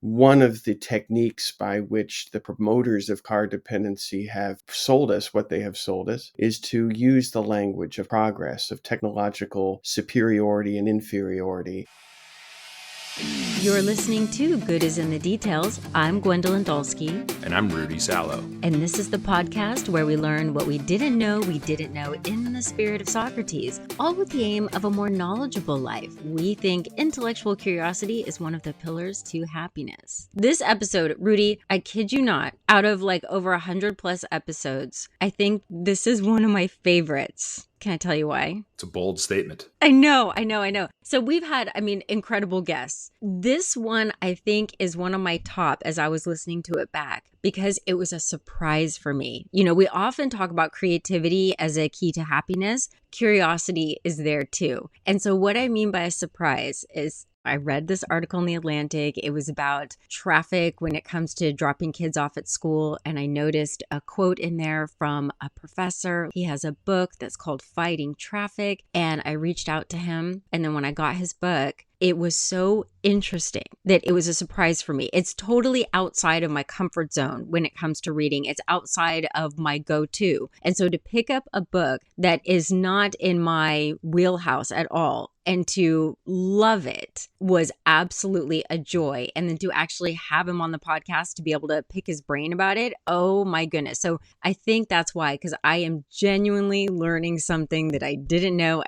one of the techniques by which the promoters of car dependency have sold us what they have sold us is to use the language of progress, of technological superiority and inferiority. You're listening to Good is in the Details. I'm Gwendolyn Dolske. And I'm Rudy Salo. And this is the podcast where we learn what we didn't know in the spirit of Socrates, all with the aim of a more knowledgeable life. We think intellectual curiosity is one of the pillars to happiness. This episode, Rudy, I kid you not, out of like over 100 plus episodes, I think this is one of my favorites. Can I tell you why? It's a bold statement. I know. So we've had, incredible guests. This one, I think, is one of my top as I was listening to it back because it was a surprise for me. You know, we often talk about creativity as a key to happiness. Curiosity is there too. And so what I mean by a surprise is I read this article in The Atlantic. It was about traffic when it comes to dropping kids off at school. And I noticed a quote in there from a professor. He has a book that's called Fighting Traffic. And I reached out to him. And then when I got his book, it was so interesting that it was a surprise for me. It's totally outside of my comfort zone when it comes to reading. It's outside of my go-to. And so to pick up a book that is not in my wheelhouse at all and to love it was absolutely a joy. And then to actually have him on the podcast to be able to pick his brain about it, oh my goodness. So I think that's why, because I am genuinely learning something that I didn't know.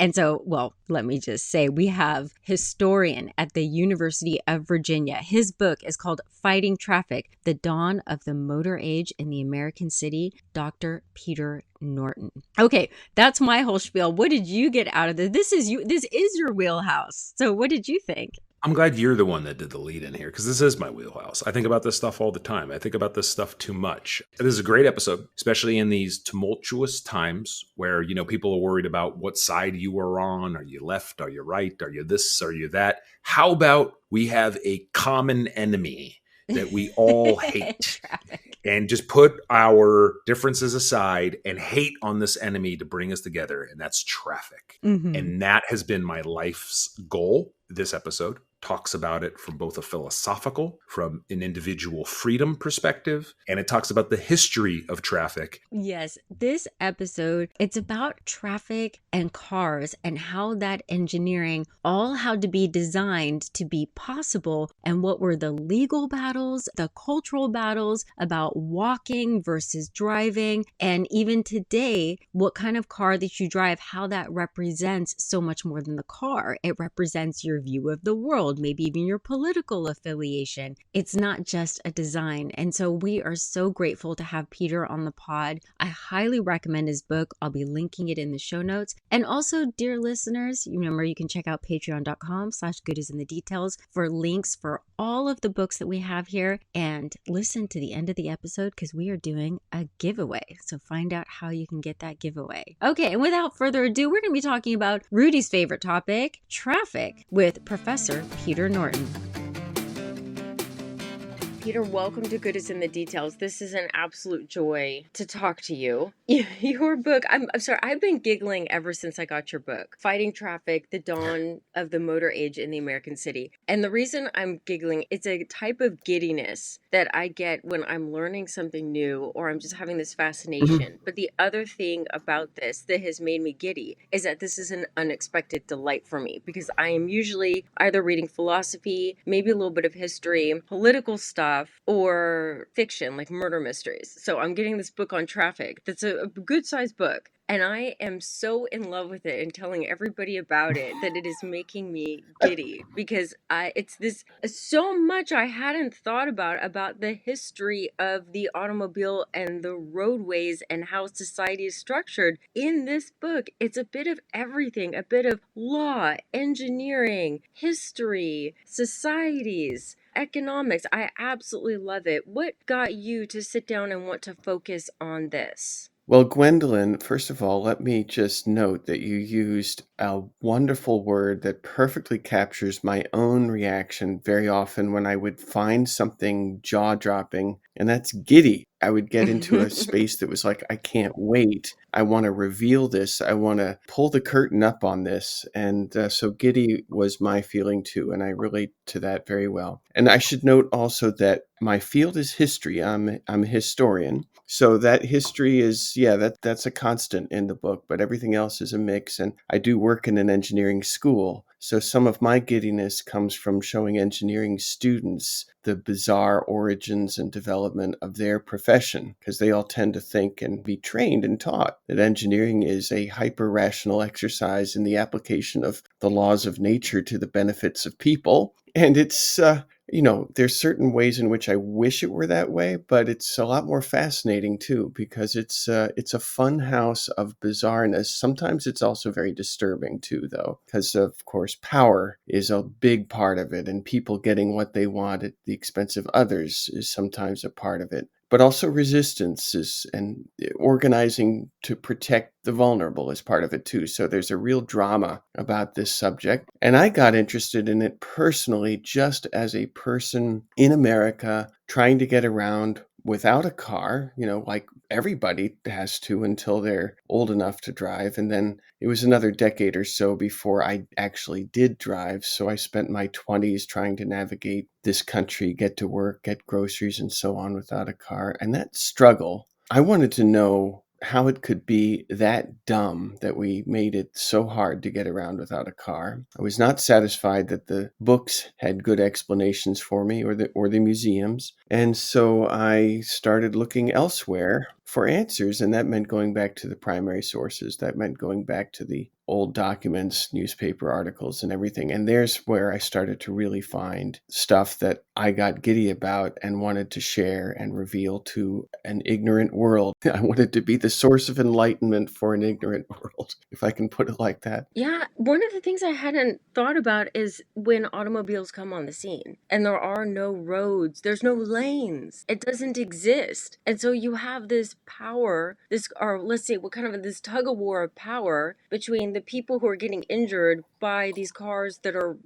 And so, well, let me just say, we have historian at the University of Virginia. His book is called Fighting Traffic, The Dawn of the Motor Age in the American City, Dr. Peter Norton. Okay, that's my whole spiel. What did you get out of this? This is your wheelhouse. So what did you think? I'm glad you're the one that did the lead in here because this is my wheelhouse. I think about this stuff all the time. I think about this stuff too much. This is a great episode, especially in these tumultuous times where, you know, people are worried about what side you are on. Are you left? Are you right? Are you this? Are you that? How about we have a common enemy that we all hate and just put our differences aside and hate on this enemy to bring us together. And that's traffic. Mm-hmm. And that has been my life's goal. This episode talks about it from both a philosophical, from an individual freedom perspective, and it talks about the history of traffic. Yes, this episode, it's about traffic and cars and how that engineering all had to be designed to be possible and what were the legal battles, the cultural battles about walking versus driving, and even today, what kind of car that you drive, how that represents so much more than the car. It represents your view of the world, maybe even your political affiliation. It's not just a design. And so we are so grateful to have Peter on the pod. I highly recommend his book. I'll be linking it in the show notes. And also, dear listeners, remember you can check out patreon.com/goodisinthedetails for links for all of the books that we have here and listen to the end of the episode because we are doing a giveaway. So find out how you can get that giveaway. Okay, and without further ado, we're going to be talking about Rudy's favorite topic, traffic, with Professor Peter Norton. Peter, welcome to Good is in the Details. This is an absolute joy to talk to you. Your book, I'm sorry, I've been giggling ever since I got your book, Fighting Traffic, The Dawn of the Motor Age in the American City. And the reason I'm giggling, it's a type of giddiness that I get when I'm learning something new or I'm just having this fascination. Mm-hmm. But the other thing about this that has made me giddy is that this is an unexpected delight for me because I am usually either reading philosophy, maybe a little bit of history, political stuff, or fiction like murder mysteries. So I'm getting this book on traffic that's a good sized book. And I am so in love with it and telling everybody about it that it is making me giddy because it's this so much I hadn't thought about the history of the automobile and the roadways and how society is structured. In this book, it's a bit of everything, a bit of law, engineering, history, societies, economics. I absolutely love it. What got you to sit down and want to focus on this? Well, Gwendolyn, first of all, let me just note that you used a wonderful word that perfectly captures my own reaction very often when I would find something jaw-dropping, and that's giddy. I would get into a space that was like, I can't wait. I want to reveal this. I want to pull the curtain up on this. And so giddy was my feeling too. And I relate to that very well. And I should note also that my field is history. I'm a historian. So that history is, that's a constant in the book, but everything else is a mix. And I do work in an engineering school. So some of my giddiness comes from showing engineering students the bizarre origins and development of their profession, because they all tend to think and be trained and taught that engineering is a hyper-rational exercise in the application of the laws of nature to the benefits of people. And it's, there's certain ways in which I wish it were that way, but it's a lot more fascinating too, because it's a fun house of bizarreness. Sometimes it's also very disturbing too, though, because of course power is a big part of it, and people getting what they want at the expense of others is sometimes a part of it. But also resistance and organizing to protect the vulnerable is part of it too. So there's a real drama about this subject. And I got interested in it personally just as a person in America trying to get around without a car, like everybody has to until they're old enough to drive. And then it was another decade or so before I actually did drive. So I spent my 20s trying to navigate this country, get to work, get groceries, and so on without a car. And that struggle, I wanted to know how it could be that dumb that we made it so hard to get around without a car. I was not satisfied that the books had good explanations for me, or the museums. And so I started looking elsewhere for answers, and that meant going back to the primary sources. That meant going back to the old documents, newspaper articles, and everything. And there's where I started to really find stuff that I got giddy about and wanted to share and reveal to an ignorant world. I wanted to be the source of enlightenment for an ignorant world, if I can put it like that. Yeah, one of the things I hadn't thought about is when automobiles come on the scene and there are no roads, there's no lanes, it doesn't exist. And so you have this power, or let's say, what kind of this tug of war of power between the people who are getting injured by these cars that are,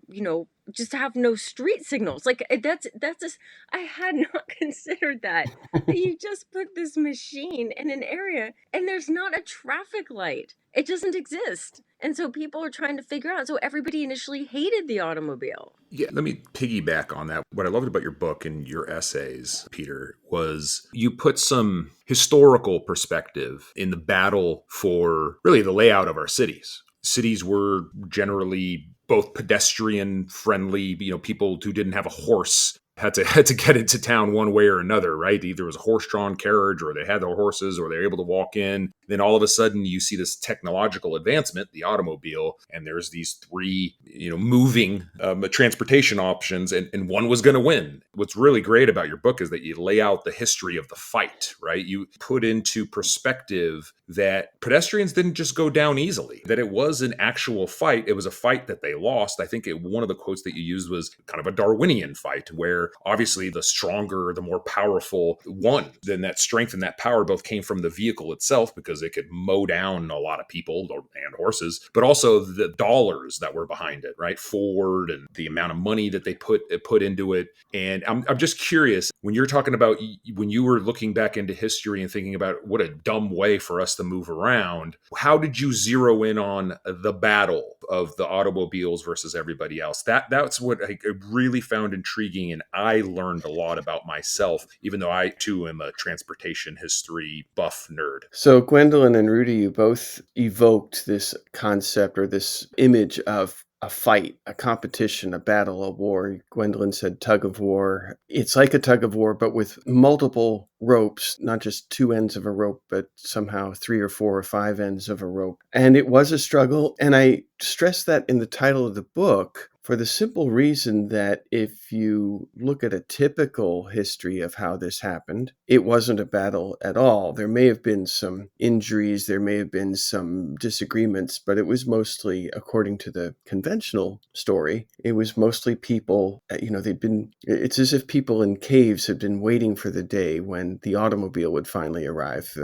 just have no street signals. Like that's just, I had not considered that. You just put this machine in an area and there's not a traffic light. It doesn't exist. And so people are trying to figure out. So everybody initially hated the automobile. Yeah, let me piggyback on that. What I loved about your book and your essays, Peter, was you put some historical perspective in the battle for really the layout of our cities. Cities were generally both pedestrian friendly, people who didn't have a horse had to get into town one way or another, right? Either it was a horse-drawn carriage, or they had their horses, or they were able to walk in. Then all of a sudden you see this technological advancement, the automobile, and there's these three, moving transportation options, and one was going to win. What's really great about your book is that you lay out the history of the fight, right? You put into perspective that pedestrians didn't just go down easily, that it was an actual fight. It was a fight that they lost. I think one of the quotes that you used was kind of a Darwinian fight, where obviously the stronger, the more powerful won. Then that strength and that power both came from the vehicle itself, because it could mow down a lot of people and horses, but also the dollars that were behind it, right? Ford, and the amount of money that they put into it. And I'm just curious, when you're talking about, when you were looking back into history and thinking about what a dumb way for us to move around, how did you zero in on the battle of the automobiles versus everybody else? That's what I really found intriguing, and I learned a lot about myself, even though I too am a transportation history buff nerd. So Gwendolyn and Rudy, you both evoked this concept or this image of a fight, a competition, a battle, a war. Gwendolyn said tug of war. It's like a tug of war, but with multiple ropes, not just two ends of a rope, but somehow 3 or 4 or 5 ends of a rope. And it was a struggle. And I stress that in the title of the book, for the simple reason that if you look at a typical history of how this happened, it wasn't a battle at all. There may have been some injuries, there may have been some disagreements, but it was mostly, according to the conventional story, it was mostly people, it's as if people in caves had been waiting for the day when the automobile would finally arrive.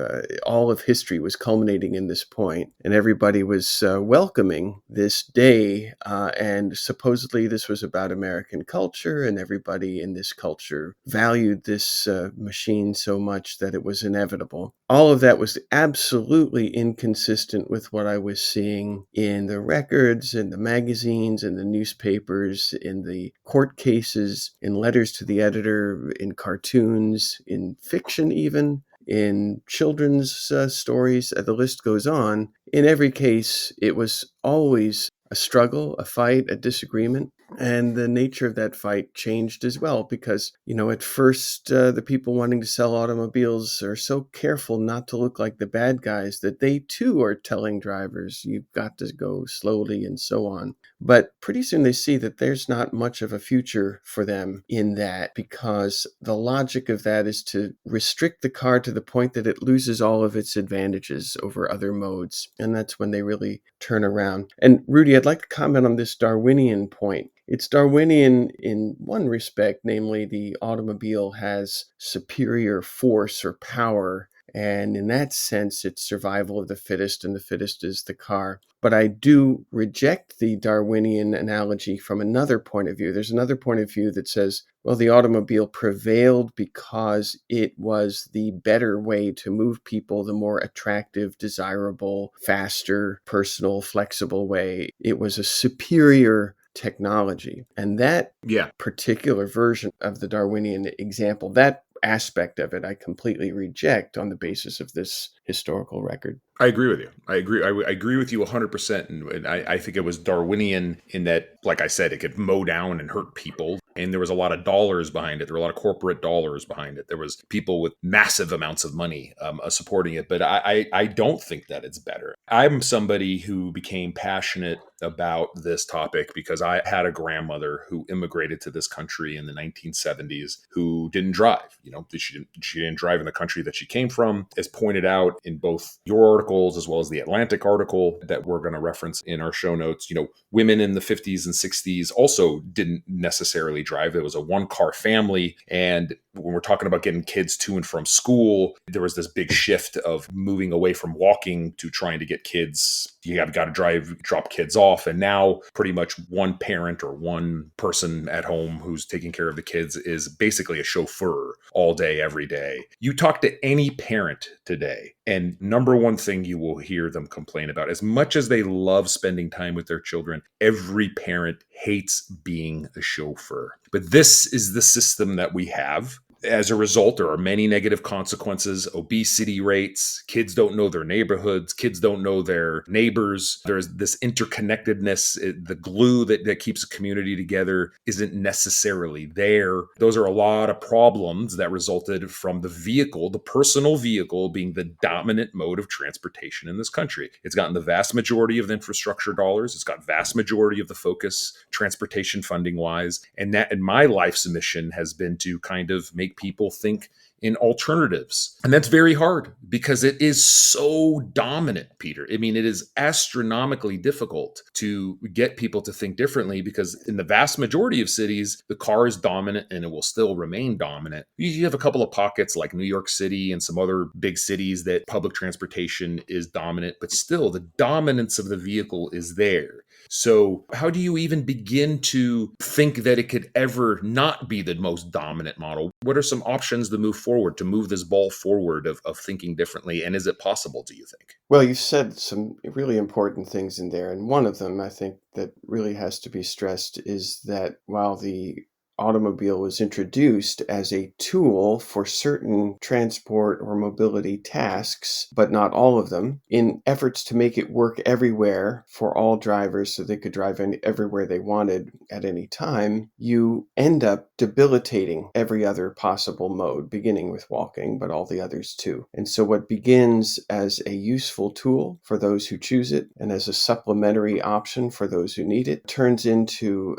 All of history was culminating in this point, and everybody was welcoming this day and supposed supposedly this was about American culture, and everybody in this culture valued this machine so much that it was inevitable. All of that was absolutely inconsistent with what I was seeing in the records, in the magazines, in the newspapers, in the court cases, in letters to the editor, in cartoons, in fiction even, in children's stories. The list goes on. In every case, it was always a struggle, a fight, a disagreement. And the nature of that fight changed as well because, at first, the people wanting to sell automobiles are so careful not to look like the bad guys that they too are telling drivers, you've got to go slowly and so on. But pretty soon they see that there's not much of a future for them in that, because the logic of that is to restrict the car to the point that it loses all of its advantages over other modes. And that's when they really turn around. And Rudy, I'd like to comment on this Darwinian point. It's Darwinian in one respect, namely the automobile has superior force or power. And in that sense, it's survival of the fittest, and the fittest is the car. But I do reject the Darwinian analogy from another point of view. There's another point of view that says, well, the automobile prevailed because it was the better way to move people, the more attractive, desirable, faster, personal, flexible way. It was a superior technology. And that particular version of the Darwinian example, that aspect of it, I completely reject on the basis of this historical record. I agree with you. I agree with you 100%. And I think it was Darwinian in that, like I said, it could mow down and hurt people. And there was a lot of dollars behind it. There were a lot of corporate dollars behind it. There was people with massive amounts of money supporting it. But I don't think that it's better. I'm somebody who became passionate about this topic because I had a grandmother who immigrated to this country in the 1970s who didn't drive. She didn't drive in the country that she came from. As pointed out in both your articles as well as the Atlantic article that we're going to reference in our show notes, women in the 50s and 60s also didn't necessarily drive. It was a one-car family. And when we're talking about getting kids to and from school, there was this big shift of moving away from walking to trying to get kids. You have got to drop kids off. And now pretty much one parent or one person at home who's taking care of the kids is basically a chauffeur all day, every day. You talk to any parent today, and number one thing you will hear them complain about, as much as they love spending time with their children, every parent hates being a chauffeur. But this is the system that we have. As a result, there are many negative consequences: obesity rates, kids don't know their neighborhoods, kids don't know their neighbors. There's this interconnectedness. The glue that keeps a community together isn't necessarily there. Those are a lot of problems that resulted from the vehicle, the personal vehicle, being the dominant mode of transportation in this country. It's gotten the vast majority of the infrastructure dollars. It's got vast majority of the focus transportation funding wise. And my life's mission has been to kind of make people think in alternatives. And that's very hard because it is so dominant, Peter. I mean, it is astronomically difficult to get people to think differently because in the vast majority of cities, the car is dominant and it will still remain dominant. You have a couple of pockets like New York City and some other big cities that public transportation is dominant, but still the dominance of the vehicle is there. So how do you even begin to think that it could ever not be the most dominant model? What are some options to move forward, to move this ball forward of thinking differently? And is it possible, do you think? Well, you said some really important things in there. And one of them, I think, that really has to be stressed is that while the automobile was introduced as a tool for certain transport or mobility tasks, but not all of them, in efforts to make it work everywhere for all drivers so they could drive everywhere they wanted at any time, you end up debilitating every other possible mode, beginning with walking, but all the others too. And so what begins as a useful tool for those who choose it and as a supplementary option for those who need it turns into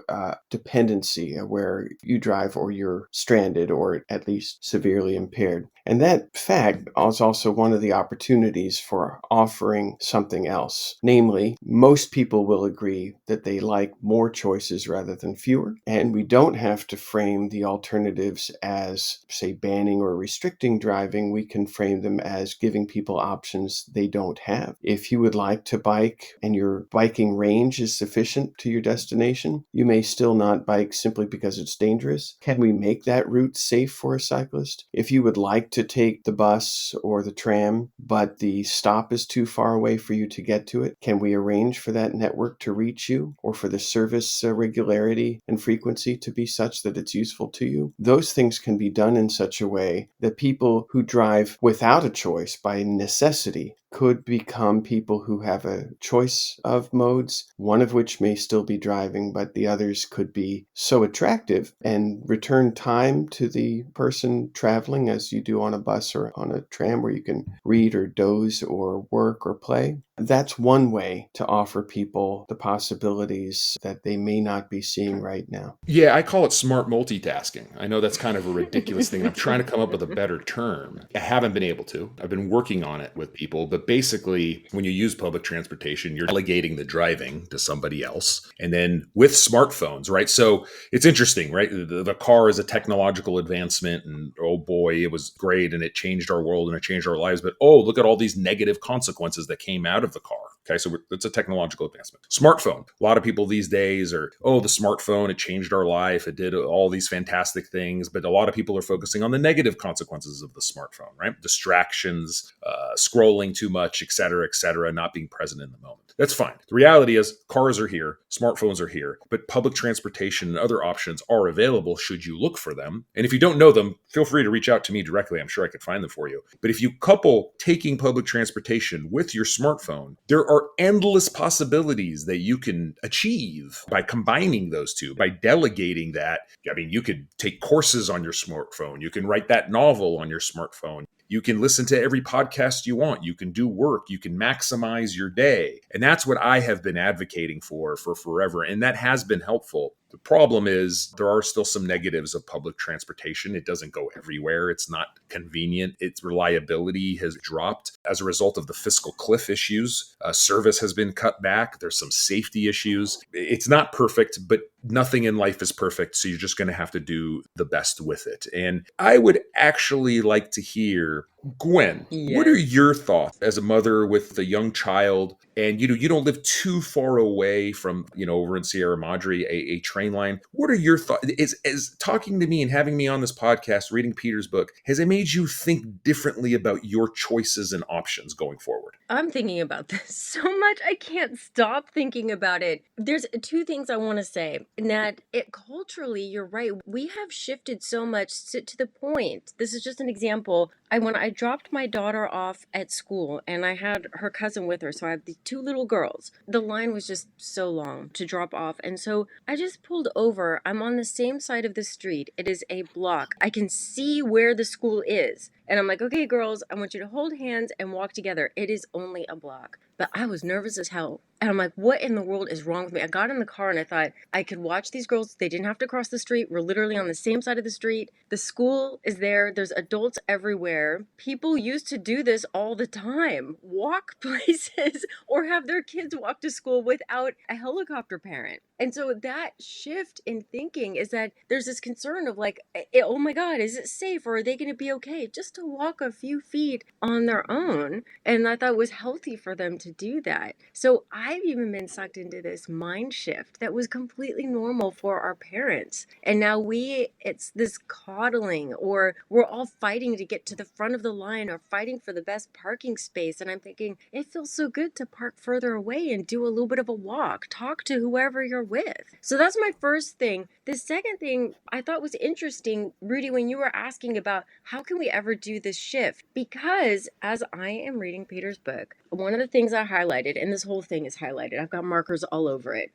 dependency, where whether you drive or you're stranded or at least severely impaired. And that fact is also one of the opportunities for offering something else. Namely, most people will agree that they like more choices rather than fewer. And we don't have to frame the alternatives as, say, banning or restricting driving. We can frame them as giving people options they don't have. If you would like to bike and your biking range is sufficient to your destination, you may still not bike simply because it's dangerous. Can we make that route safe for a cyclist? If you would like to take the bus or the tram, but the stop is too far away for you to get to it, can we arrange for that network to reach you or for the service regularity and frequency to be such that it's useful to you? Those things can be done in such a way that people who drive without a choice by necessity could become people who have a choice of modes, one of which may still be driving, but the others could be so attractive and return time to the person traveling as you do on a bus or on a tram where you can read or doze or work or play. That's one way to offer people the possibilities that they may not be seeing right now. Yeah, I call it smart multitasking. I know that's kind of a ridiculous thing. I'm trying to come up with a better term. I haven't been able to. I've been working on it with people, but basically, when you use public transportation, you're delegating the driving to somebody else. And then with smartphones, right? So it's interesting, right? The car is a technological advancement, and oh boy, it was great and it changed our world and it changed our lives. But oh, look at all these negative consequences that came out of the car. Okay, so it's a technological advancement. Smartphone. A lot of people these days are, oh, the smartphone, it changed our life. It did all these fantastic things. But a lot of people are focusing on the negative consequences of the smartphone, right? Distractions, scrolling too much, et cetera, not being present in the moment. That's fine. The reality is cars are here, smartphones are here, but public transportation and other options are available should you look for them. And if you don't know them, feel free to reach out to me directly. I'm sure I could find them for you. But if you couple taking public transportation with your smartphone, there are endless possibilities that you can achieve by combining those two, by delegating that. I mean, you could take courses on your smartphone. You can write that novel on your smartphone. You can listen to every podcast you want. You can do work. You can maximize your day. And that's what I have been advocating for forever. And that has been helpful. The problem is there are still some negatives of public transportation. It doesn't go everywhere. It's not convenient. Its reliability has dropped as a result of the fiscal cliff issues. Service has been cut back. There's some safety issues. It's not perfect, but nothing in life is perfect. So you're just going to have to do the best with it. And I would actually like to hear, Gwen, what are your thoughts as a mother with a young child? And you don't live too far away from, over in Sierra Madre, a train line. What are your thoughts? Is talking to me and having me on this podcast, reading Peter's book, has it made you think differently about your choices and options going forward? I'm thinking about this so much. I can't stop thinking about it. There's two things I want to say. And that culturally, you're right. We have shifted so much to the point. This is just an example. When I dropped my daughter off at school and I had her cousin with her, so I have the two little girls. The line was just so long to drop off. And so I just pulled over. I'm on the same side of the street. It is a block. I can see where the school is. And I'm like, okay, girls, I want you to hold hands and walk together. It is only a block. But I was nervous as hell. And I'm like, what in the world is wrong with me? I got in the car and I thought I could watch these girls. They didn't have to cross the street. We're literally on the same side of the street. The school is there. There's adults everywhere. People used to do this all the time. Walk places or have their kids walk to school without a helicopter parent. And so that shift in thinking is that there's this concern of like, oh my God, is it safe? Or are they going to be okay just to walk a few feet on their own? And I thought it was healthy for them to do that. So I've even been sucked into this mind shift that was completely normal for our parents. And now it's this coddling, or we're all fighting to get to the front of the line or fighting for the best parking space. And I'm thinking, it feels so good to park further away and do a little bit of a walk, talk to whoever you're with. So that's my first thing. The second thing I thought was interesting, Rudy, when you were asking about how can we ever do this shift? Because as I am reading Peter's book, one of the things I highlighted, and this whole thing is highlighted, I've got markers all over it.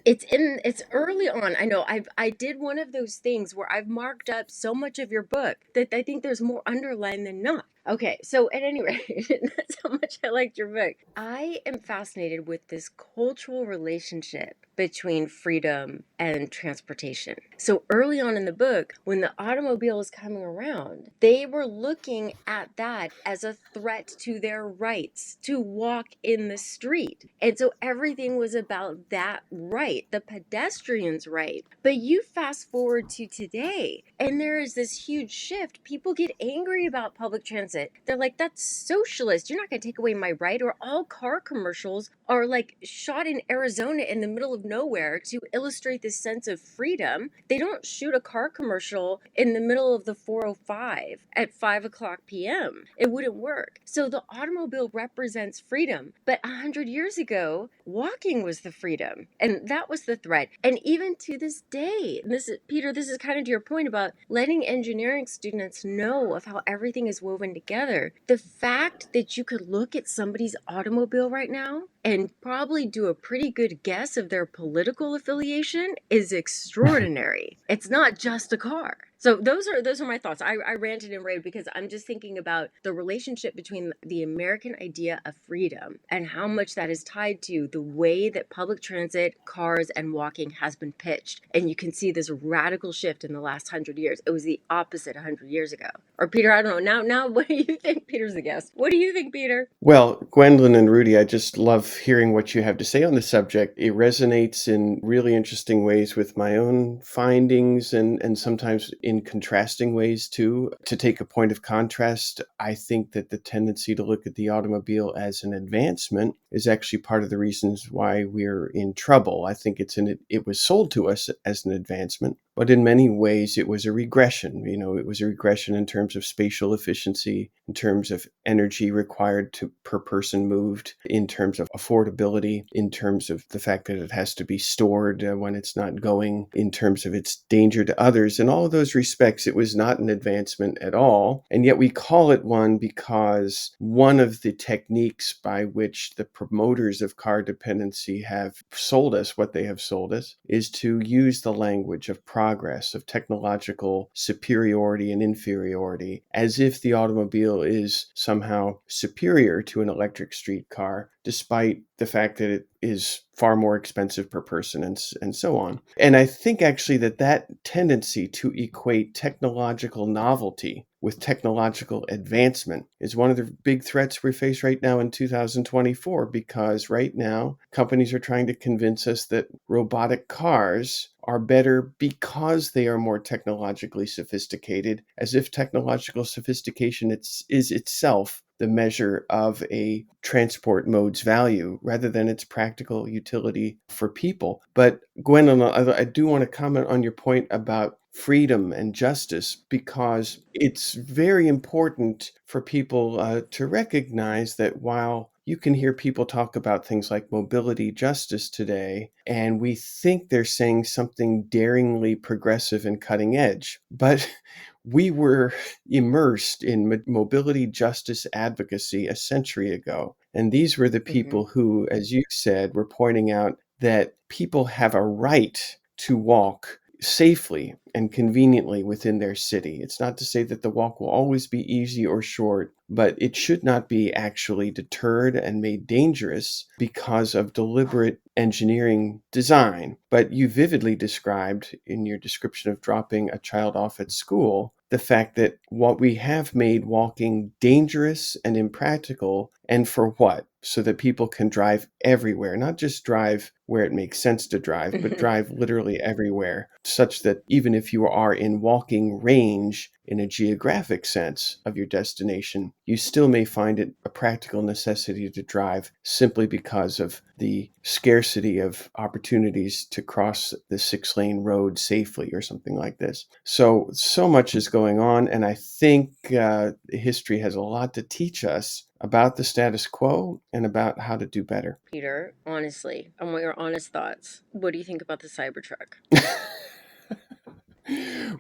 It's early on. I know I did one of those things where I've marked up so much of your book that I think there's more underlined than not. Okay, so at any rate, that's how much I liked your book. I am fascinated with this cultural relationship between freedom and transportation. transportation. So early on in the book, when the automobile is coming around, they were looking at that as a threat to their rights to walk in the street. And so everything was about that right, the pedestrian's right. But you fast forward to today, and there is this huge shift. People get angry about public transit. They're like, that's socialist. You're not going to take away my right. Or all car commercials are like shot in Arizona in the middle of nowhere to illustrate this sense of freedom. They don't shoot a car commercial in the middle of the 405 at 5 o'clock p.m. It wouldn't work. So the automobile represents freedom. But 100 years ago, walking was the freedom. And that was the threat. And even to this day, Peter, this is kind of to your point about letting engineering students know of how everything is woven together. The fact that you could look at somebody's automobile right now and probably do a pretty good guess of their political affiliation is extraordinary. It's not just a car. So those are my thoughts. I ranted and raved because I'm just thinking about the relationship between the American idea of freedom and how much that is tied to the way that public transit, cars, and walking has been pitched. And you can see this radical shift in the last 100 years. It was the opposite 100 years ago. Or Peter, I don't know. Now, what do you think? Peter's the guest. What do you think, Peter? Well, Gwendolyn and Rudy, I just love hearing what you have to say on the subject. It resonates in really interesting ways with my own findings and sometimes in contrasting ways too. To take a point of contrast, I think that the tendency to look at the automobile as an advancement is actually part of the reasons why we're in trouble. I think it was sold to us as an advancement, but in many ways it was a regression. It was a regression in terms of spatial efficiency, in terms of energy required per person moved, in terms of affordability, in terms of the fact that it has to be stored when it's not going, in terms of its danger to others. In all of those respects, it was not an advancement at all. And yet we call it one because one of the techniques by which the promoters of car dependency have sold us what they have sold us is to use the language of progress, of technological superiority and inferiority, as if the automobile is somehow superior to an electric streetcar, despite the fact that it is far more expensive per person and so on. And I think actually that tendency to equate technological novelty with technological advancement is one of the big threats we face right now in 2024, because right now companies are trying to convince us that robotic cars are better because they are more technologically sophisticated, as if technological sophistication is itself the measure of a transport mode's value rather than its practical utility for people. But Gwendolyn, I do want to comment on your point about freedom and justice, because it's very important for people to recognize that while you can hear people talk about things like mobility justice today, and we think they're saying something daringly progressive and cutting edge, but we were immersed in mobility justice advocacy a century ago. And these were the people who, as you said, were pointing out that people have a right to walk safely and conveniently within their city. It's not to say that the walk will always be easy or short, but it should not be actually deterred and made dangerous because of deliberate engineering design. But you vividly described in your description of dropping a child off at school the fact that what we have made walking dangerous and impractical, and for what? So that people can drive everywhere, not just drive where it makes sense to drive, but drive literally everywhere, such that even if you are in walking range in a geographic sense of your destination, you still may find it a practical necessity to drive simply because of the scarcity of opportunities to cross the 6-lane road safely or something like this. So much is going on, and I think history has a lot to teach us about the status quo and about how to do better. Peter, honestly, I want your honest thoughts. What do you think about the Cybertruck?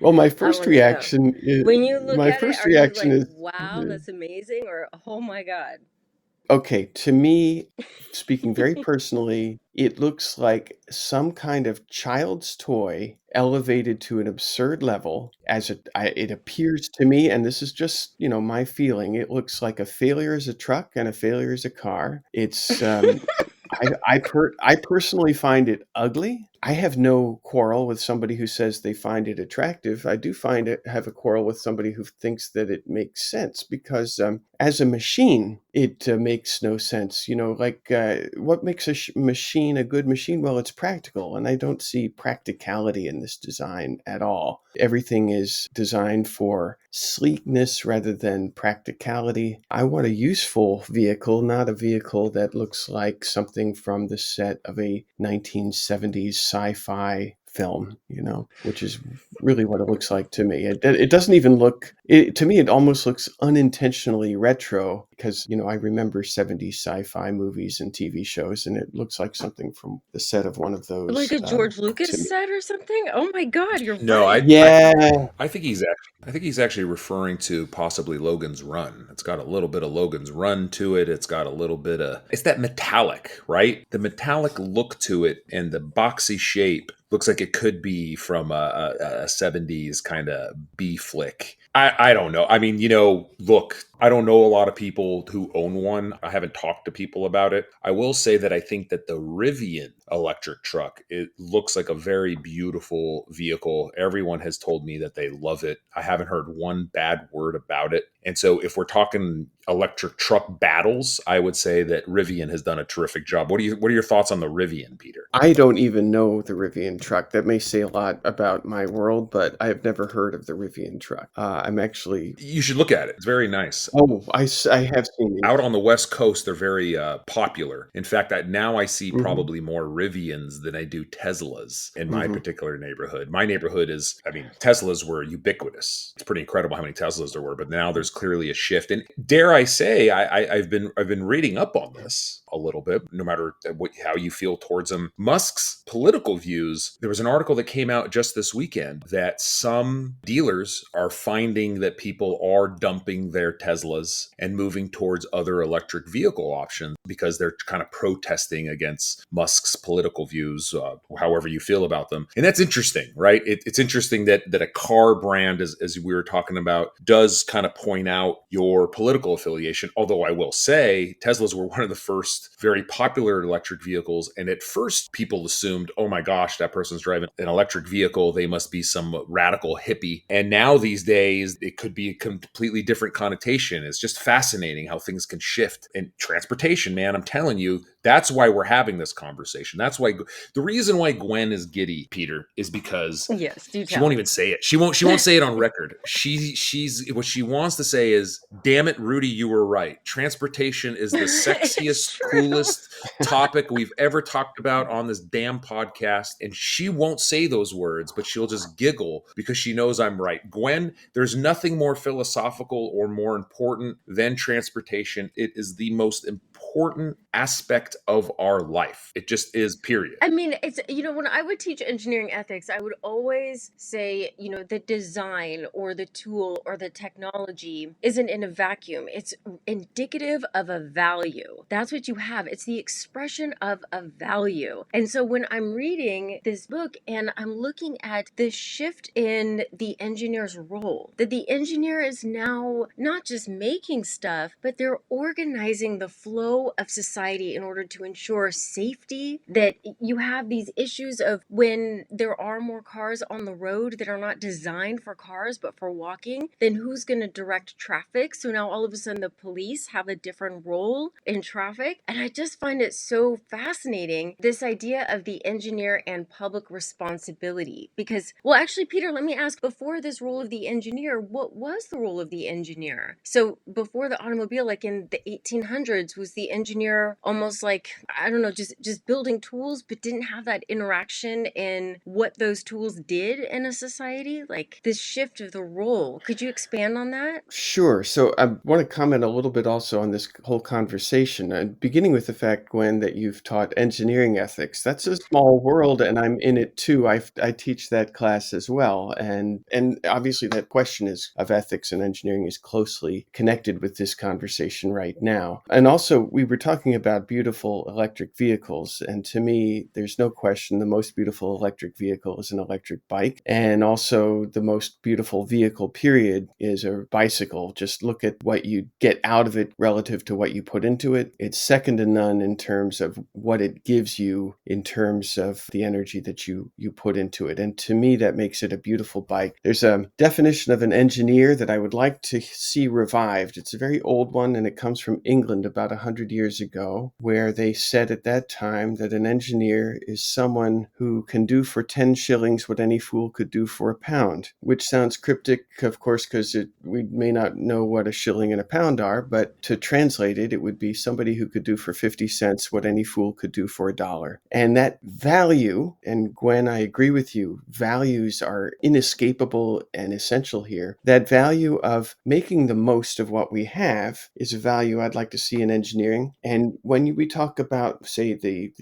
Well, my I first want to know. reaction When you look at it, are you like, is wow, that's amazing, or oh my God? okay. To me, speaking very personally, it looks like some kind of child's toy elevated to an absurd level. It appears to me, and this is just my feeling, it looks like a failure as a truck and a failure as a car. It's I personally find it ugly. I have no quarrel with somebody who says they find it attractive. I do have a quarrel with somebody who thinks that it makes sense because as a machine, it makes no sense. What makes a machine a good machine? Well, it's practical, and I don't see practicality in this design at all. Everything is designed for sleekness rather than practicality. I want a useful vehicle, not a vehicle that looks like something from the set of a 1970s sci-fi film, which is really what it looks like to me. It doesn't even to me, it almost looks unintentionally retro because, I remember 70s sci-fi movies and TV shows, and it looks like something from the set of one of those. Like a George Lucas to me. set or something? Oh my God, you're No, right. I think he's actually referring to possibly Logan's Run. It's got a little bit of Logan's Run to it. It's got a little bit of, it's that metallic, right? The metallic look to it and the boxy shape looks like it could be from a 70s kind of B flick. I don't know. I mean, look, I don't know a lot of people who own one. I haven't talked to people about it. I will say that I think that the Rivian electric truck, it looks like a very beautiful vehicle. Everyone has told me that they love it. I haven't heard one bad word about it. And so if we're talking electric truck battles, I would say that Rivian has done a terrific job. What are your thoughts on the Rivian, Peter? I don't even know the Rivian truck. That may say a lot about my world, but I've never heard of the Rivian truck. You should look at it. It's very nice. Oh, I have seen it. Out on the West Coast, they're very popular. In fact, now I see probably more Rivians than I do Teslas in my particular neighborhood. My neighborhood Teslas were ubiquitous. It's pretty incredible how many Teslas there were, but now there's clearly a shift. And dare I say, I've been reading up on this a little bit, no matter how you feel towards him. Musk's political views, there was an article that came out just this weekend that some dealers are finding that people are dumping their Teslas and moving towards other electric vehicle options because they're kind of protesting against Musk's political views, however you feel about them. And that's interesting, right? It's interesting that a car brand, as we were talking about, does kind of point out your political affiliation. Although I will say Teslas were one of the first very popular electric vehicles. And at first people assumed, oh my gosh, that person's driving an electric vehicle. They must be some radical hippie. And now these days, it could be a completely different connotation. It's just fascinating how things can shift. And transportation, man, I'm telling you, that's why we're having this conversation. That's why the reason why Gwen is giddy, Peter, is because she won't even say it. She won't say it on record. She's what she wants to say is, damn it, Rudy, you were right. Transportation is the sexiest, coolest topic we've ever talked about on this damn podcast. And she won't say those words, but she'll just giggle because she knows I'm right. Gwen, there's nothing more philosophical or more important than transportation. It is the most important aspect of our life. It just is, period. I mean, it's, when I would teach engineering ethics, I would always say, the design or the tool or the technology isn't in a vacuum. It's indicative of a value. That's what you have. It's the expression of a value. And so when I'm reading this book and I'm looking at the shift in the engineer's role, that the engineer is now not just making stuff, but they're organizing the flow of society in order to ensure safety, that you have these issues of when there are more cars on the road that are not designed for cars but for walking, then who's going to direct traffic? So now all of a sudden the police have a different role in traffic. And I just find it so fascinating, this idea of the engineer and public responsibility. Because, well, actually, Peter, let me ask, before this role of the engineer, what was the role of the engineer? So before the automobile, like in the 1800s, was the engineer almost like, I don't know, just building tools, but didn't have that interaction in what those tools did in a society? Like this shift of the role. Could you expand on that? Sure. So I want to comment a little bit also on this whole conversation, beginning with the fact, Gwen, that you've taught engineering ethics. That's a small world, and I'm in it too. I teach that class as well, and obviously that question of ethics and engineering is closely connected with this conversation right now. And also, we were talking about beautiful electric vehicles. And to me, there's no question the most beautiful electric vehicle is an electric bike. And also the most beautiful vehicle, period, is a bicycle. Just look at what you get out of it relative to what you put into it. It's second to none in terms of what it gives you, in terms of the energy that you put into it. And to me, that makes it a beautiful bike. There's a definition of an engineer that I would like to see revived. It's a very old one, and it comes from England about 100 years ago, where they said at that time that an engineer is someone who can do for 10 shillings what any fool could do for a pound, which sounds cryptic, of course, because we may not know what a shilling and a pound are, but to translate it, it would be somebody who could do for 50 cents what any fool could do for a dollar. And that value, and Gwen, I agree with you, values are inescapable and essential here. That value of making the most of what we have is a value I'd like to see in engineering. And when we talk about, say, the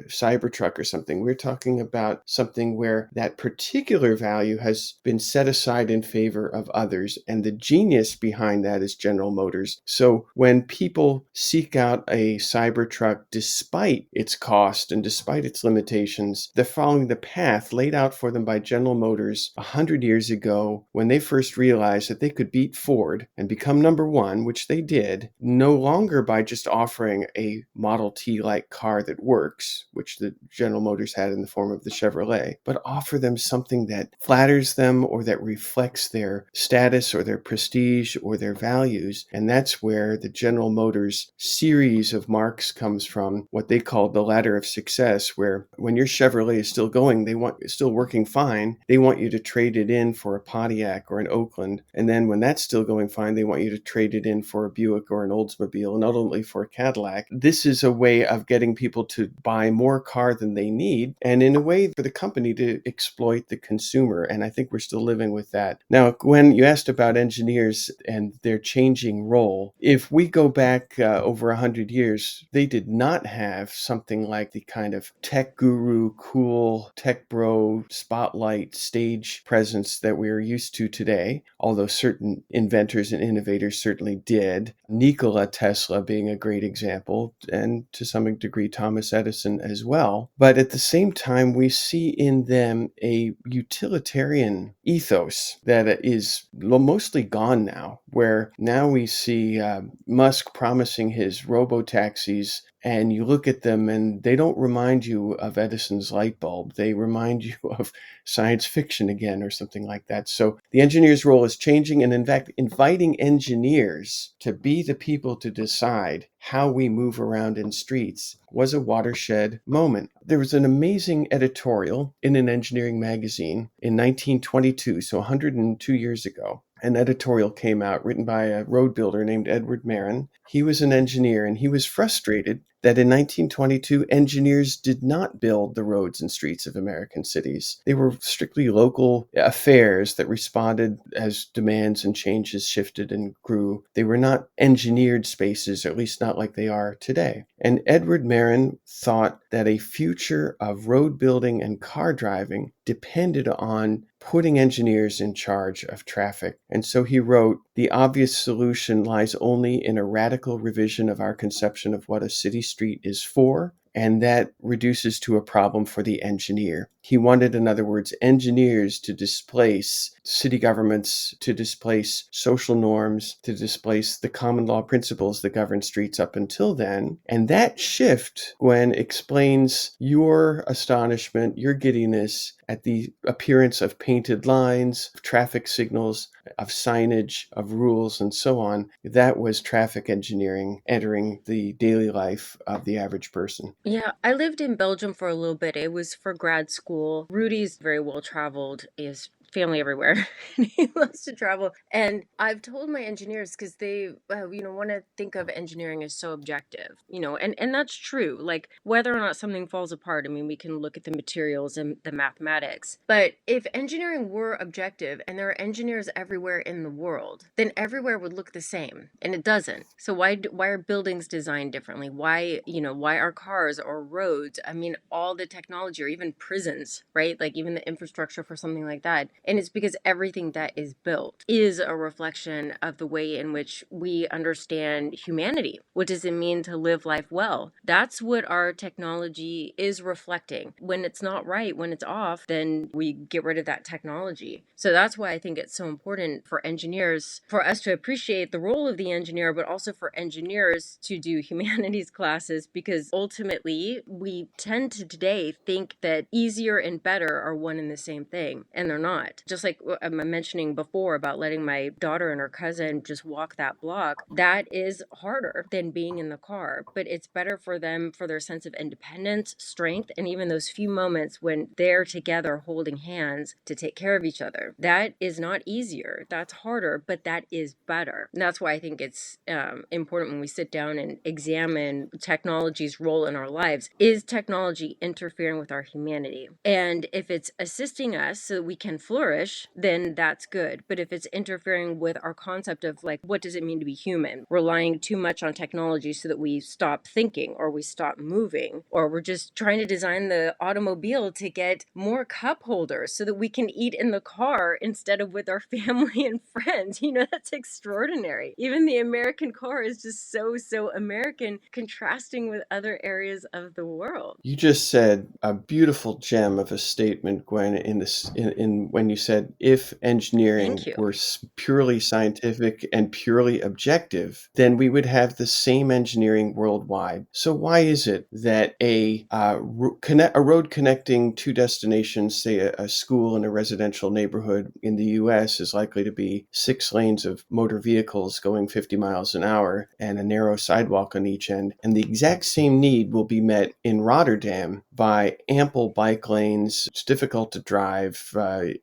Cybertruck or something, we're talking about something where that particular value has been set aside in favor of others. And the genius behind that is General Motors. So when people seek out a Cybertruck, despite its cost and despite its limitations, they're following the path laid out for them by General Motors 100 years ago, when they first realized that they could beat Ford and become number one, which they did, no longer by just offering a Model T-like car that works, which the General Motors had in the form of the Chevrolet, but offer them something that flatters them or that reflects their status or their prestige or their values. And that's where the General Motors series of marks comes from, what they call the ladder of success, where when your Chevrolet is still going, it's still working fine, they want you to trade it in for a Pontiac or an Oakland. And then when that's still going fine, they want you to trade it in for a Buick or an Oldsmobile, and ultimately for a Cadillac. This is a way of getting people to buy more car than they need, and in a way for the company to exploit the consumer. And I think we're still living with that. Now, Gwen, you asked about engineers and their changing role. If we go back over 100 years, they did not have something like the kind of tech guru, cool tech bro, spotlight, stage presence that we're used to today, although certain inventors and innovators certainly did. Nikola Tesla being a great example, and to some degree Thomas Edison as well. But at the same time, we see in them a utilitarian ethos that is mostly gone now, where now we see Musk promising his robo-taxis, and you look at them and they don't remind you of Edison's light bulb. They remind you of science fiction again or something like that. So the engineer's role is changing, and in fact, inviting engineers to be the people to decide how we move around in streets was a watershed moment. There was an amazing editorial in an engineering magazine in 1922, so 102 years ago. An editorial came out written by a road builder named Edward Merrin. He was an engineer, and he was frustrated that in 1922, engineers did not build the roads and streets of American cities. They were strictly local affairs that responded as demands and changes shifted and grew. They were not engineered spaces, or at least not like they are today. And Edward Merrin thought that a future of road building and car driving depended on putting engineers in charge of traffic. And so he wrote, "The obvious solution lies only in a radical revision of our conception of what a city street is for, and that reduces to a problem for the engineer." He wanted, in other words, engineers to displace city governments, to displace social norms, to displace the common law principles that govern streets up until then. And that shift, Gwen, explains your astonishment, your giddiness at the appearance of painted lines, of traffic signals, of signage, of rules, and so on. That was traffic engineering entering the daily life of the average person. Yeah, I lived in Belgium for a little bit. It was for grad school. Rudy's very well traveled. He has family everywhere. And he loves to travel. And I've told my engineers, because they, want to think of engineering as so objective, and that's true. Like whether or not something falls apart, I mean, we can look at the materials and the mathematics. But if engineering were objective and there are engineers everywhere in the world, then everywhere would look the same. And it doesn't. So why are buildings designed differently? Why are cars or roads? I mean, all the technology, or even prisons, right? Like even the infrastructure for something like that And it's because everything that is built is a reflection of the way in which we understand humanity. What does it mean to live life well? That's what our technology is reflecting. When it's not right, when it's off, then we get rid of that technology. So that's why I think it's so important for engineers, for us to appreciate the role of the engineer, but also for engineers to do humanities classes, because ultimately we tend to today think that easier and better are one and the same thing, and they're not. Just like I'm mentioning before about letting my daughter and her cousin just walk that block, that is harder than being in the car, but it's better for them, for their sense of independence, strength, and even those few moments when they're together holding hands to take care of each other. That is not easier, that's harder, but that is better. And that's why I think it's important when we sit down and examine technology's role in our lives. Is technology interfering with our humanity? And if it's assisting us so that we can flourish, then that's good. But if it's interfering with our concept of like, what does it mean to be human? Relying too much on technology so that we stop thinking or we stop moving, or we're just trying to design the automobile to get more cup holders so that we can eat in the car instead of with our family and friends. That's extraordinary. Even the American car is just so American, contrasting with other areas of the world. You just said a beautiful gem of a statement, Gwen, in when you said if engineering Thank you. were purely scientific and purely objective, then we would have the same engineering worldwide. So why is it that a road connecting two destinations, say a school in a residential neighborhood in the U.S., is likely to be 6 lanes of motor vehicles going 50 miles an hour and a narrow sidewalk on each end, and the exact same need will be met in Rotterdam by ample bike lanes? It's difficult to drive.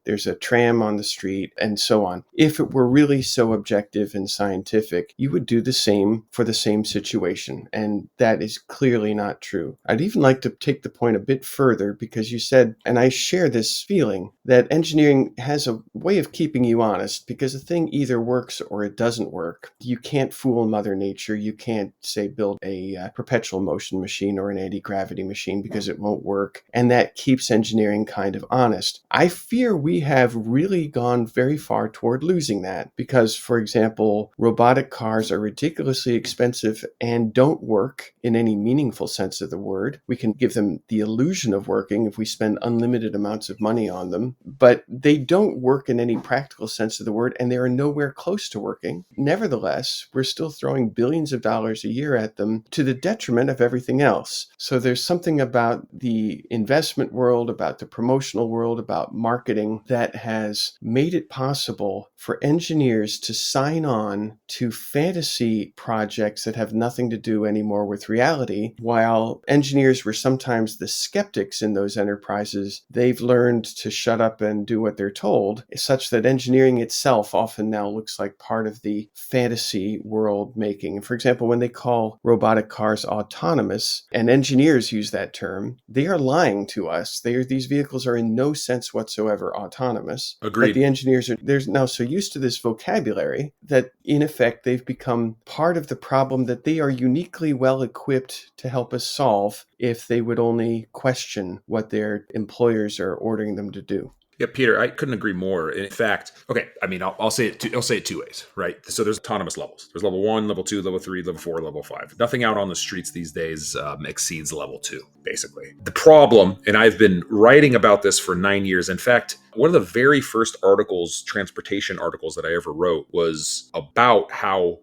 There's a tram on the street and so on. If it were really so objective and scientific, you would do the same for the same situation. And that is clearly not true. I'd even like to take the point a bit further, because you said, and I share this feeling, that engineering has a way of keeping you honest, because a thing either works or it doesn't work. You can't fool Mother Nature. You can't, say, build a perpetual motion machine or an anti-gravity machine, because it won't work. And that keeps engineering kind of honest. I fear we have really gone very far toward losing that, because, for example, robotic cars are ridiculously expensive and don't work in any meaningful sense of the word. We can give them the illusion of working if we spend unlimited amounts of money on them, but they don't work in any practical sense of the word, and they are nowhere close to working. Nevertheless, we're still throwing billions of dollars a year at them to the detriment of everything else. So there's something about the investment world, about the promotional world, about marketing that has made it possible for engineers to sign on to fantasy projects that have nothing to do anymore with reality. While engineers were sometimes the skeptics in those enterprises, they've learned to shut up and do what they're told, such that engineering itself often now looks like part of the fantasy world making. For example, when they call robotic cars autonomous, and engineers use that term, they are lying to us. These vehicles are in no sense whatsoever autonomous. Agreed. But the engineers are now so used to this vocabulary that, in effect, they've become part of the problem that they are uniquely well equipped to help us solve if they would only question what their employers are ordering them to do. Yeah, Peter, I couldn't agree more. In fact, okay, I mean, I'll say it. I'll say it 2 ways, right? So there's autonomous levels. There's level 1, level 2, level 3, level 4, level 5. Nothing out on the streets these days exceeds level 2, basically. The problem, and I've been writing about this for 9 years. In fact, one of the very first transportation articles that I ever wrote, was about how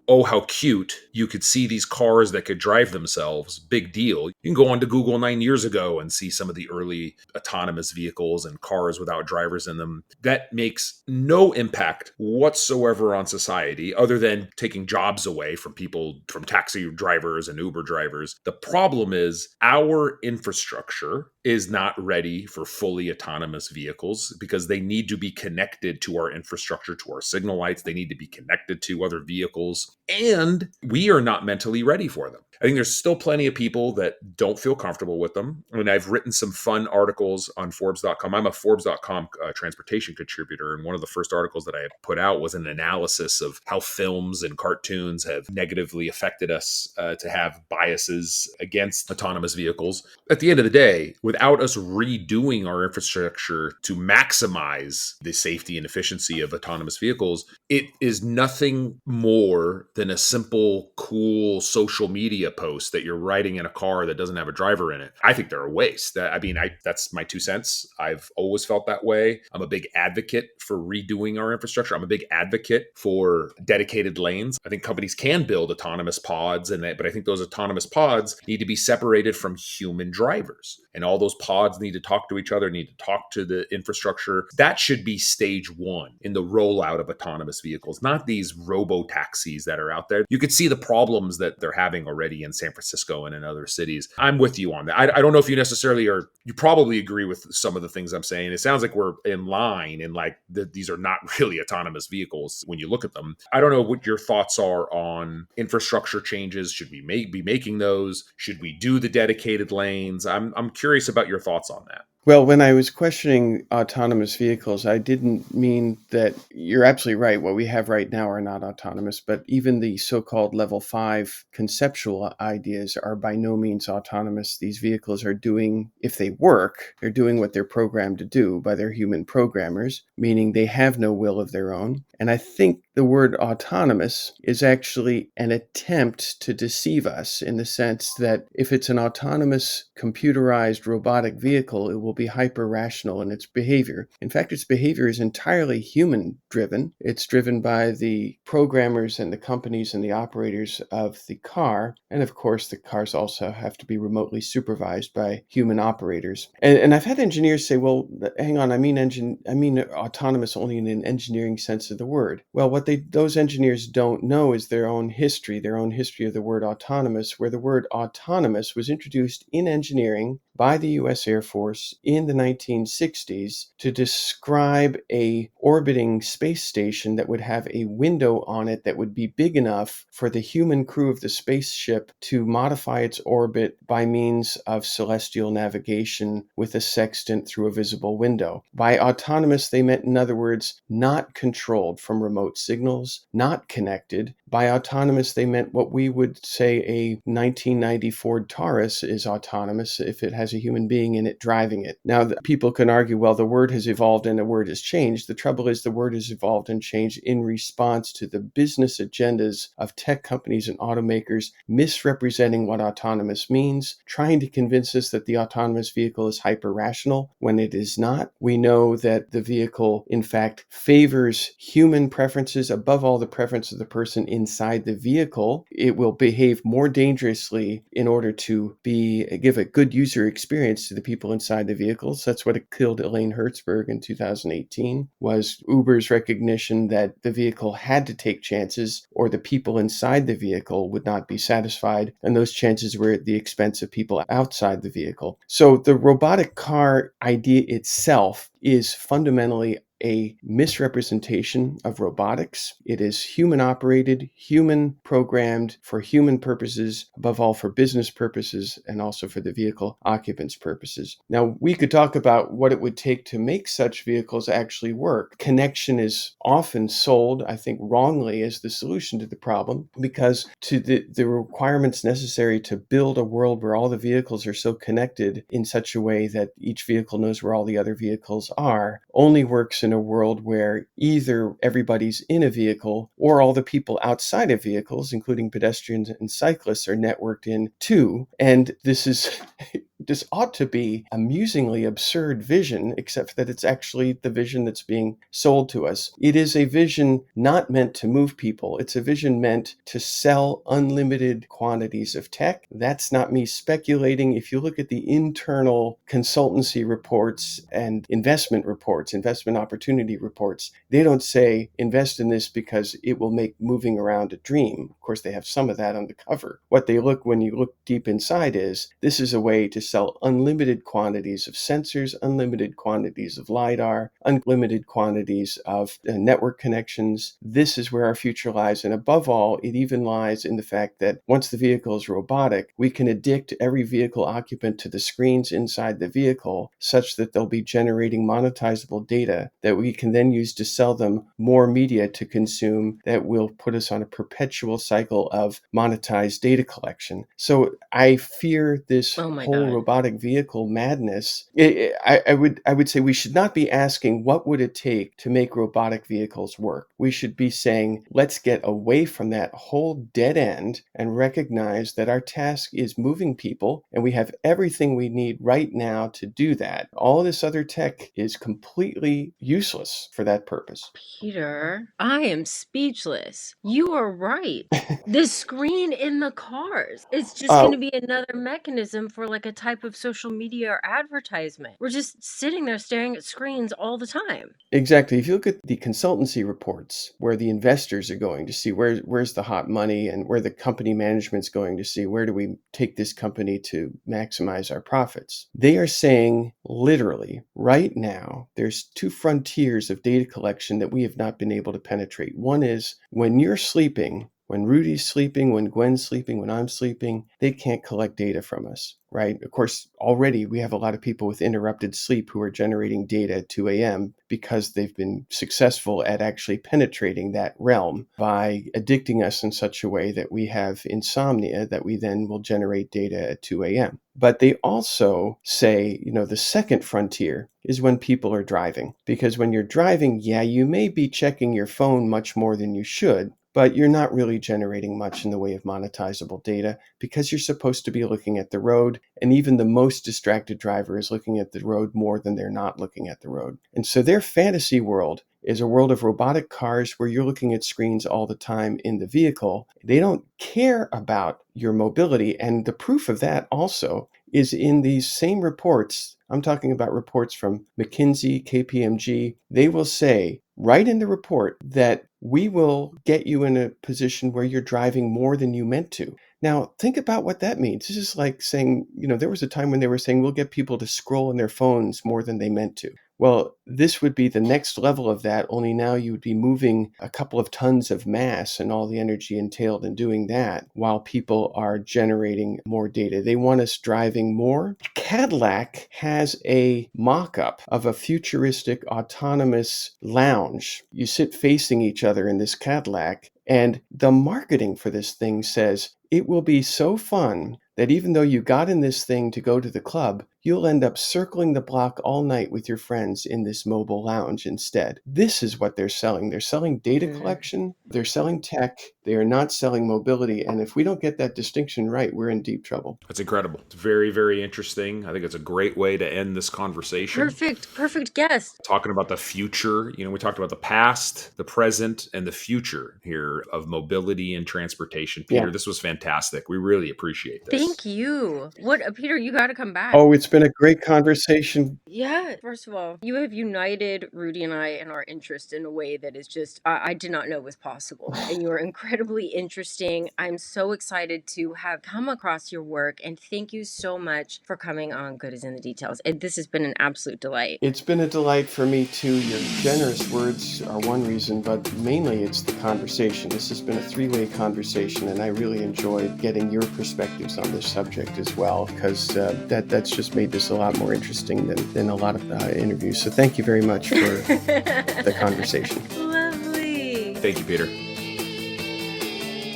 cute, you could see these cars that could drive themselves. Big deal. You can go onto Google 9 years ago and see some of the early autonomous vehicles and cars without drivers in them. That makes no impact whatsoever on society, other than taking jobs away from people, from taxi drivers and Uber drivers. The problem is our infrastructure is not ready for fully autonomous vehicles, because they need to be connected to our infrastructure, to our signal lights. They need to be connected to other vehicles, and we are not mentally ready for them. I think there's still plenty of people that don't feel comfortable with them. I mean, I've written some fun articles on Forbes.com. I'm a Forbes.com transportation contributor, and one of the first articles that I put out was an analysis of how films and cartoons have negatively affected us to have biases against autonomous vehicles. At the end of the day, without us redoing our infrastructure to maximize the safety and efficiency of autonomous vehicles, it is nothing more than a simple, cool social media post that you're writing in a car that doesn't have a driver in it. I think they're a waste. That's my 2 cents. I've always felt that way. I'm a big advocate for redoing our infrastructure. I'm a big advocate for dedicated lanes. I think companies can build autonomous pods but I think those autonomous pods need to be separated from human drivers. And all those pods need to talk to each other, need to talk to the infrastructure. That should be stage one in the rollout of autonomous vehicles, not these robo-taxis that are out there. You could see the problems that they're having already in San Francisco and in other cities. I'm with you on that. I don't know if you necessarily are, you probably agree with some of the things I'm saying. It sounds like we're in line and like these are not really autonomous vehicles when you look at them. I don't know what your thoughts are on infrastructure changes. Should we be making those? Should we do the dedicated lanes? I'm curious about your thoughts on that. Well, when I was questioning autonomous vehicles, I didn't mean that you're absolutely right. What we have right now are not autonomous, but even the so-called level 5 conceptual ideas are by no means autonomous. These vehicles are doing, if they work, they're doing what they're programmed to do by their human programmers, meaning they have no will of their own. And I think the word autonomous is actually an attempt to deceive us in the sense that if it's an autonomous computerized robotic vehicle, it will be hyper-rational in its behavior. In fact, its behavior is entirely human-driven. It's driven by the programmers and the companies and the operators of the car. And of course, the cars also have to be remotely supervised by human operators. And I've had engineers say, well, hang on, I mean autonomous only in an engineering sense of the word. Well, what those engineers don't know is their own history of the word autonomous, where the word autonomous was introduced in engineering by the U.S. Air Force in the 1960s to describe a orbiting space station that would have a window on it that would be big enough for the human crew of the spaceship to modify its orbit by means of celestial navigation with a sextant through a visible window. By autonomous, they meant, in other words, not controlled from remote signals, not connected. By autonomous, they meant what we would say a 1990 Ford Taurus is autonomous if it has a human being in it driving it. Now, people can argue, well, the word has evolved and the word has changed. The trouble is the word has evolved and changed in response to the business agendas of tech companies and automakers misrepresenting what autonomous means, trying to convince us that the autonomous vehicle is hyper-rational when it is not. We know that the vehicle, in fact, favors human preferences above all the preference of the person inside the vehicle. It will behave more dangerously in order to give a good user experience to the people inside the vehicles. That's what killed Elaine Hertzberg in 2018, was Uber's recognition that the vehicle had to take chances or the people inside the vehicle would not be satisfied, and those chances were at the expense of people outside the vehicle. So the robotic car idea itself is fundamentally a misrepresentation of robotics. It is human operated, human programmed for human purposes, above all for business purposes and also for the vehicle occupants' purposes. Now, we could talk about what it would take to make such vehicles actually work. Connection is often sold, I think wrongly, as the solution to the problem, because to the requirements necessary to build a world where all the vehicles are so connected in such a way that each vehicle knows where all the other vehicles are only works in a world where either everybody's in a vehicle or all the people outside of vehicles, including pedestrians and cyclists, are networked in too. And this ought to be amusingly absurd vision, except that it's actually the vision that's being sold to us. It is a vision not meant to move people. It's a vision meant to sell unlimited quantities of tech. That's not me speculating. If you look at the internal consultancy reports and investment reports, investment opportunity reports, they don't say invest in this because it will make moving around a dream. Of course, they have some of that on the cover. What they look when you look deep inside is this is a way to sell sell unlimited quantities of sensors, unlimited quantities of LiDAR, unlimited quantities of network connections. This is where our future lies. And above all, it even lies in the fact that once the vehicle is robotic, we can addict every vehicle occupant to the screens inside the vehicle such that they'll be generating monetizable data that we can then use to sell them more media to consume that will put us on a perpetual cycle of monetized data collection. So I fear this Oh my whole God. robotic vehicle madness. I would say we should not be asking what would it take to make robotic vehicles work. We should be saying, let's get away from that whole dead end and recognize that our task is moving people, and we have everything we need right now to do that. All this other tech is completely useless for that purpose. Peter, I am speechless. You are right. The screen in the cars, it's just going to be another mechanism for like a type of social media or advertisement. We're just sitting there staring at screens all the time. Exactly. If you look at the consultancy reports where the investors are going to see where's the hot money, and where the company management's going to see where do we take this company to maximize our profits, they are saying literally right now there's two frontiers of data collection that we have not been able to penetrate. One is when you're sleeping, when Rudy's sleeping, when Gwen's sleeping, when I'm sleeping, they can't collect data from us, right? Of course, already we have a lot of people with interrupted sleep who are generating data at 2 a.m. because they've been successful at actually penetrating that realm by addicting us in such a way that we have insomnia that we then will generate data at 2 a.m. But they also say, the second frontier is when people are driving. Because when you're driving, yeah, you may be checking your phone much more than you should, but you're not really generating much in the way of monetizable data because you're supposed to be looking at the road. And even the most distracted driver is looking at the road more than they're not looking at the road. And so their fantasy world is a world of robotic cars where you're looking at screens all the time in the vehicle. They don't care about your mobility. And the proof of that also is in these same reports. I'm talking about reports from McKinsey, KPMG. They will say right in the report that we will get you in a position where you're driving more than you meant to. Now, think about what that means. This is like saying, there was a time when they were saying we'll get people to scroll on their phones more than they meant to. Well, this would be the next level of that, only now you would be moving a couple of tons of mass and all the energy entailed in doing that while people are generating more data. They want us driving more. Cadillac has a mock-up of a futuristic autonomous lounge. You sit facing each other in this Cadillac, and the marketing for this thing says it will be so fun that even though you got in this thing to go to the club, you'll end up circling the block all night with your friends in this mobile lounge instead. This is what they're selling. They're selling data collection. They're selling tech. They are not selling mobility. And if we don't get that distinction right, we're in deep trouble. That's incredible. It's very, very interesting. I think it's a great way to end this conversation. Perfect guess. Talking about the future, we talked about the past, the present, and the future here of mobility and transportation. Peter, This was fantastic. We really appreciate this. Thank you. Peter, you got to come back. Oh, it's been a great conversation. Yeah. First of all, you have united Rudy and I in our interest in a way that is just, I did not know was possible. And you are incredibly interesting. I'm so excited to have come across your work. And thank you so much for coming on Good is in the Details. This has been an absolute delight. It's been a delight for me too. Your generous words are one reason, but mainly it's the conversation. This has been a three-way conversation, and I really enjoyed getting your perspectives on this subject as well, because that's just made this a lot more interesting than a lot of interviews. So thank you very much for the conversation. Lovely. Thank you, Peter.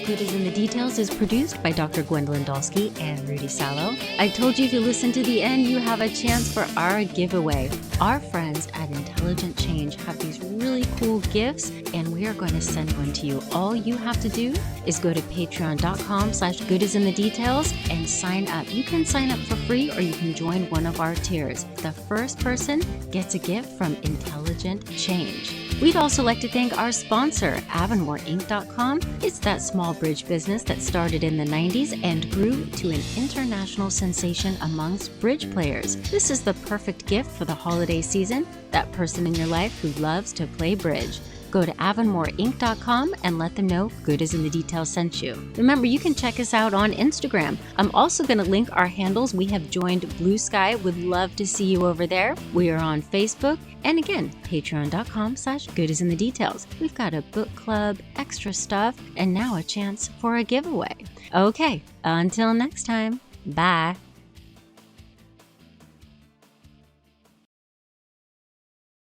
Good is in the Details is produced by Dr. Gwendolyn Dolske and Rudy Salo. I told you if you listen to the end, you have a chance for our giveaway. Our friends at Intelligent Change have these really cool gifts, and we are going to send one to you. All you have to do is go to patreon.com/goodisinthedetails and sign up. You can sign up for free, or you can join one of our tiers. The first person gets a gift from Intelligent Change. We'd also like to thank our sponsor, AvonmoreInc.com. It's that small bridge business that started in the 90s and grew to an international sensation amongst bridge players. This is the perfect gift for the holiday season, that person in your life who loves to play bridge. go to avonmoreinc.com and let them know Good is in the Details sent you. Remember, you can check us out on Instagram. I'm also going to link our handles. We have joined Blue Sky. Would love to see you over there. We are on Facebook. And again, patreon.com/goodisinthedetails. We've got a book club, extra stuff, and now a chance for a giveaway. Okay, until next time, bye.